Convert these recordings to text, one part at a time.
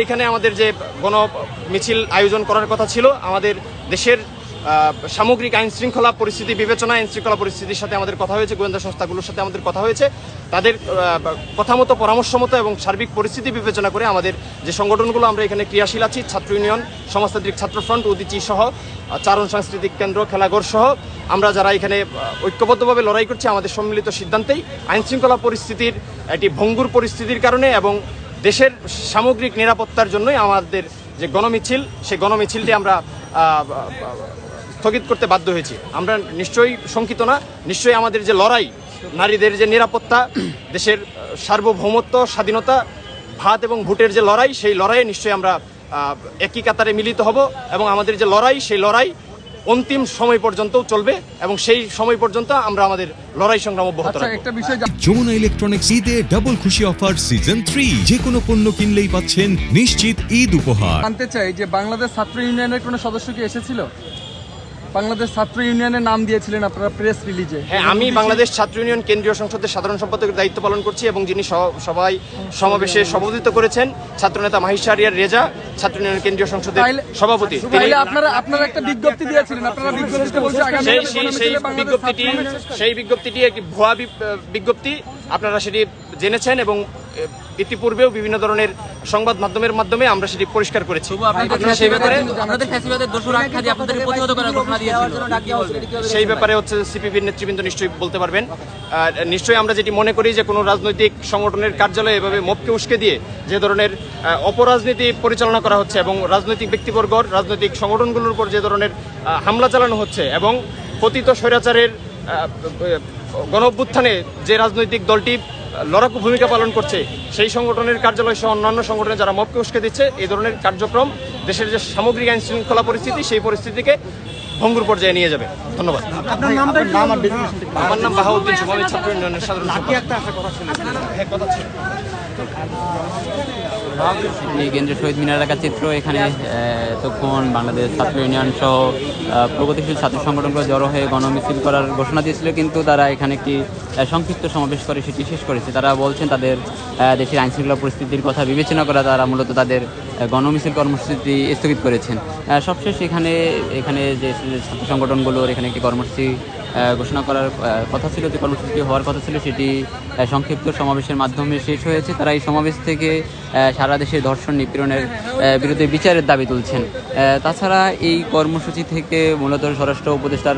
এখানে আমাদের যে গণ মিছিল আয়োজন করার কথা ছিল, আমাদের দেশের সামগ্রিক আইন শৃঙ্খলা পরিস্থিতি বিবেচনা, আইন শৃঙ্খলা পরিস্থিতির সাথে আমাদের কথা হয়েছে, গোয়েন্দা সংস্থাগুলোর সাথে আমাদের কথা হয়েছে। তাদের কথা মতো, পরামর্শ মতো এবং সার্বিক পরিস্থিতি বিবেচনা করে আমাদের যে সংগঠনগুলো আমরা এখানে ক্রিয়াশীল আছি, ছাত্র ইউনিয়ন, সমাজতান্ত্রিক ছাত্র ফ্রন্ট, উদীচী সহ, চারণ সাংস্কৃতিক কেন্দ্র, খেলাঘর সহ আমরা যারা এখানে ঐক্যবদ্ধভাবে লড়াই করছি, আমাদের সম্মিলিত সিদ্ধান্তেই আইন শৃঙ্খলা পরিস্থিতির একটি ভঙ্গুর পরিস্থিতির কারণে এবং দেশের সামগ্রিক নিরাপত্তার জন্যই আমাদের যে গণমিছিল, সেই গণমিছিলটি আমরা স্থগিত করতে বাধ্য হয়েছি। আমরা নিশ্চয়ই শঙ্কিত না, নিশ্চয়ই আমাদের যে লড়াই, নারীদের যে নিরাপত্তা, দেশের সার্বভৌমত্ব, স্বাধীনতা, ভাত এবং ভোটের যে লড়াই, সেই লড়াইয়ে নিশ্চয়ই আমরা একই কাতারে মিলিত হব এবং আমাদের যে লড়াই, সেই লড়াই অন্তিম সময় পর্যন্ত চলবে এবং সেই সময় পর্যন্ত আমরা আমাদের লড়াই সংগ্রাম অব্যাহত রাখব। যমুনা ইলেকট্রনিক্স ঈদে ডাবল খুশি অফার সিজন 3, যে কোনো পণ্য কিনলেই পাচ্ছেন নিশ্চিত ঈদ উপহার। জানতে চাই যে বাংলাদেশ ছাত্র ইউনিয়নের কোনো সদস্য কি এসেছিল? বাংলাদেশ ছাত্র ইউনিয়নের নাম দিয়েছিলেন আপনারা প্রেস রিলিজে। হ্যাঁ, আমি বাংলাদেশ ছাত্র ইউনিয়ন কেন্দ্রীয় সংসদের সাধারণ সম্পাদকের দায়িত্ব পালন করছি এবং যিনি সবাই সমাবেশে সভাপতিত্ব করেছেন, ছাত্রনেতা মাহির শাহরিয়ার রেজা, ছাত্র ইউনিয়ন কেন্দ্রীয় সংসদের সভাপতি। আপনারা একটা বিজ্ঞপ্তি দিয়েছিলেন, আপনারা বিজ্ঞপ্তিতে বলছে সেই বিজ্ঞপ্তিটি একটি ভুয়া বিজ্ঞপ্তি, আপনারা সেটি জেনেছেন এবং ইতিপূর্বেও বিভিন্ন ধরনের সংবাদ মাধ্যমের মাধ্যমে আমরা সেটি পরিষ্কার করেছি। সেই ব্যাপারে হচ্ছে সিপিবির নেতৃবৃন্দ নিশ্চয়ই বলতে পারবেন। নিশ্চয়ই আমরা যেটি মনে করি যে কোনো রাজনৈতিক সংগঠনের কার্যালয়ে এভাবে মবকে উস্কে দিয়ে যে ধরনের অপরাজনীতি পরিচালনা করা হচ্ছে এবং রাজনৈতিক ব্যক্তিবর্গ, রাজনৈতিক সংগঠনগুলোর উপর যে ধরনের হামলা চালানো হচ্ছে এবং পতিত স্বৈরাচারের গণ অভ্যুত্থানে যে রাজনৈতিক দলটি লড়াকু ভূমিকা পালন করছে, সেই সংগঠনের কার্যালয় সহ অন্যান্য সংগঠনে যারা মবকে উস্কে দিচ্ছে, এই ধরনের কার্যক্রম দেশের যে সামগ্রিক আইন শৃঙ্খলা পরিস্থিতি, সেই পরিস্থিতিকে ভঙ্গুর পর্যায়ে নিয়ে যাবে। ধন্যবাদ। আমার নাম বাহাউদ্দিন সুমন, ছাত্র ইউনিয়নের সাধারণ সম্পাদক। কেন্দ্রীয় শহীদ মিনার এলাকার চিত্র। এখানে তখন বাংলাদেশ ছাত্র ইউনিয়ন সহ প্রগতিশীল ছাত্র সংগঠনগুলো জড়ো হয়ে গণমিছিল করার ঘোষণা দিয়েছিল, কিন্তু তারা এখানে একটি সংক্ষিপ্ত সমাবেশ করে সেটি শেষ করেছে। তারা বলছেন তাদের দেশের আইনশৃঙ্খলা পরিস্থিতির কথা বিবেচনা করে তারা মূলত তাদের গণমিছিল কর্মসূচি স্থগিত করেছেন। সবশেষ এখানে যে ছাত্র সংগঠনগুলোর এখানে একটি কর্মসূচি ঘোষণা করার কথা ছিল, যে কর্মসূচি হওয়ার কথা ছিল, সেটি সংক্ষিপ্ত সমাবেশের মাধ্যমে শেষ হয়েছে। তারা এই সমাবেশ থেকে সারা দেশে ধর্ষণ নিপীড়নের বিরুদ্ধে বিচারের দাবি তুলছেন। তাছাড়া এই কর্মসূচি থেকে মূলত স্বরাষ্ট্র উপদেষ্টার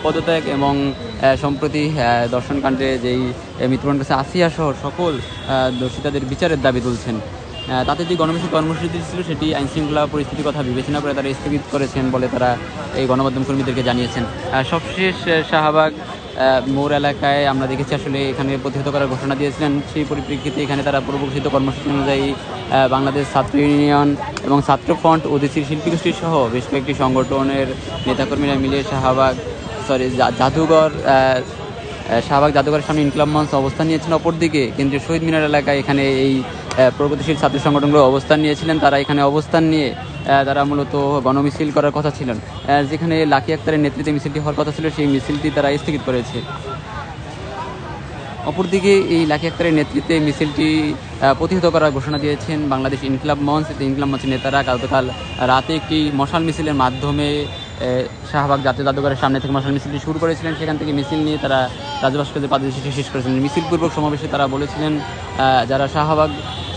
পদত্যাগ এবং সম্প্রতি ধর্ষণকাণ্ডে যেই মৃত্যুবরণ করেছে আসিয়া সহ সকল দোষিতাদের বিচারের দাবি তুলছেন। তাতে যে গণমিছিল কর্মসূচি ছিল সেটি আইনশৃঙ্খলা পরিস্থিতির কথা বিবেচনা করে তারা স্থগিত করেছেন বলে তারা এই গণমাধ্যম কর্মীদেরকে জানিয়েছেন। সবশেষ শাহবাগ মোড় এলাকায় আমরা দেখেছি আসলে এখানে প্রতিহত করার ঘোষণা দিয়েছিলেন। সেই পরিপ্রেক্ষিতে এখানে তারা পূর্বঘোষিত কর্মসূচি অনুযায়ী বাংলাদেশ ছাত্র ইউনিয়ন এবং ছাত্র ফ্রন্ট, উদীচীর শিল্পী গোষ্ঠী সহ বেশ কয়েকটি সংগঠনের নেতাকর্মীরা মিলে শাহবাগ জাদুঘরের সামনে ইনকলাব মঞ্চ অবস্থান নিয়েছেন। অপরদিকে কেন্দ্রীয় শহীদ মিনার এলাকায় এখানে এই প্রগতিশীল ছাত্র সংগঠনগুলো অবস্থান নিয়েছিলেন। তারা এখানে অবস্থান নিয়ে তারা মূলত গণমিছিল করার কথা ছিলেন। যেখানে লাকি আক্তারের নেতৃত্বে মিছিলটি হওয়ার কথা ছিল, সেই মিছিলটি তারা স্থগিত করেছে। অপরদিকে এই লাকি আক্তারের নেতৃত্বে মিছিলটি প্রতিহত করার ঘোষণা দিয়েছেন বাংলাদেশ ইনকলাব মঞ্চ। ইনকলাব মঞ্চের নেতারা গতকাল রাতে একটি মশাল মিছিলের মাধ্যমে শাহবাগ জাতীয় জাদুঘরের সামনে থেকে মশাল মিছিলটি শুরু করেছিলেন। সেখান থেকে মিছিল নিয়ে তারা রাজু ভাস্কর্যের পাদদেশে শেষ করেছিলেন। মিছিলপূর্বক সমাবেশে তারা বলেছিলেন যারা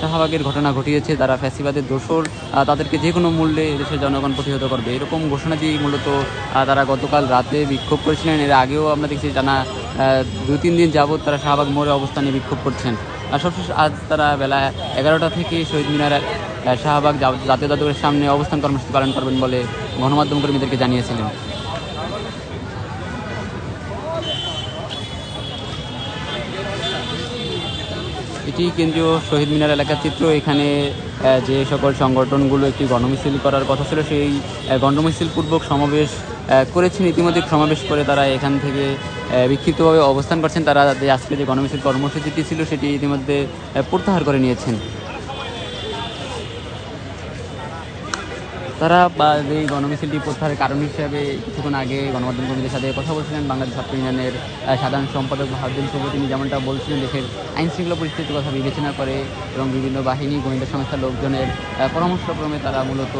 শাহবাগের ঘটনা ঘটিয়েছে, তারা ফ্যাসিবাদের দোসর, তাদেরকে যে কোনো মূল্যে দেশের জনগণ প্রতিহত করবে, এরকম ঘোষণা দিয়ে মূলত তারা গতকাল রাতে বিক্ষোভ করেছিলেন। এর আগেও আমরা দেখছি টানা 2-3 দিন যাবৎ তারা শাহবাগ মোড়ে অবস্থানে বিক্ষোভ করছেন। আর সবশেষ আজ তারা বেলা 11টা থেকে শহীদ মিনার শাহবাগ জাতীয় জাদুঘরের সামনে অবস্থান কর্মসূচি পালন করবেন বলে গণমাধ্যম কর্মীদেরকে জানিয়েছিলেন। এটি কেন্দ্রীয় শহীদ মিনার এলাকার চিত্র। এখানে যে সকল সংগঠনগুলো একটি গণমিছিল করার কথা ছিল, সেই গণমিছিল পূর্বক সমাবেশ করেছেন। ইতিমধ্যে সমাবেশ করে তারা এখান থেকে বিক্ষিপ্তভাবে অবস্থান করছেন। তারা আজকে যে গণমিছিল কর্মসূচিটি ছিল সেটি ইতিমধ্যে প্রত্যাহার করে নিয়েছেন। তারা এই গণমিছিলটি প্রত্যাহারের কারণ হিসেবে কিছুক্ষণ আগে গণমাধ্যম কর্মীদের সাথে কথা বলছিলেন বাংলাদেশ ছাত্র ইউনিয়নের সাধারণ সম্পাদক বাহাদুর শুভ। তিনি যেমনটা বলছিলেন, দেশের আইনশৃঙ্খলা পরিস্থিতির কথা বিবেচনা করে এবং বিভিন্ন বাহিনী গোয়েন্দা সংস্থার লোকজনের পরামর্শক্রমে তারা মূলত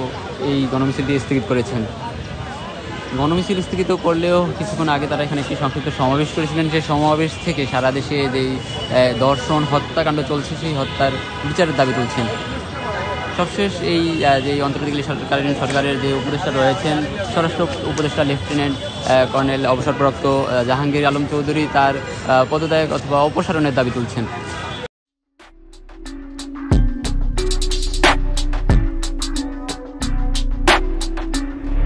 এই গণমিছিলটি স্থগিত করেছেন। গণমিছিল স্থগিত করলেও কিছুক্ষণ আগে তারা এখানে একটি সংক্ষিপ্ত সমাবেশ করেছিলেন। সেই সমাবেশ থেকে সারা দেশে যেই দর্শন হত্যাকাণ্ড চলছে সেই হত্যার বিচারের দাবি তুলছেন। সবশেষ এই যে অন্তর্বর্তীকালীন সরকারের যে উপদেষ্টা রয়েছেন, স্বরাষ্ট্র উপদেষ্টা লেফটেন্যান্ট কর্নেল অবসরপ্রাপ্ত জাহাঙ্গীর আলম চৌধুরী তার পদত্যাগ অথবা অপসারণের দাবি তুলছেন।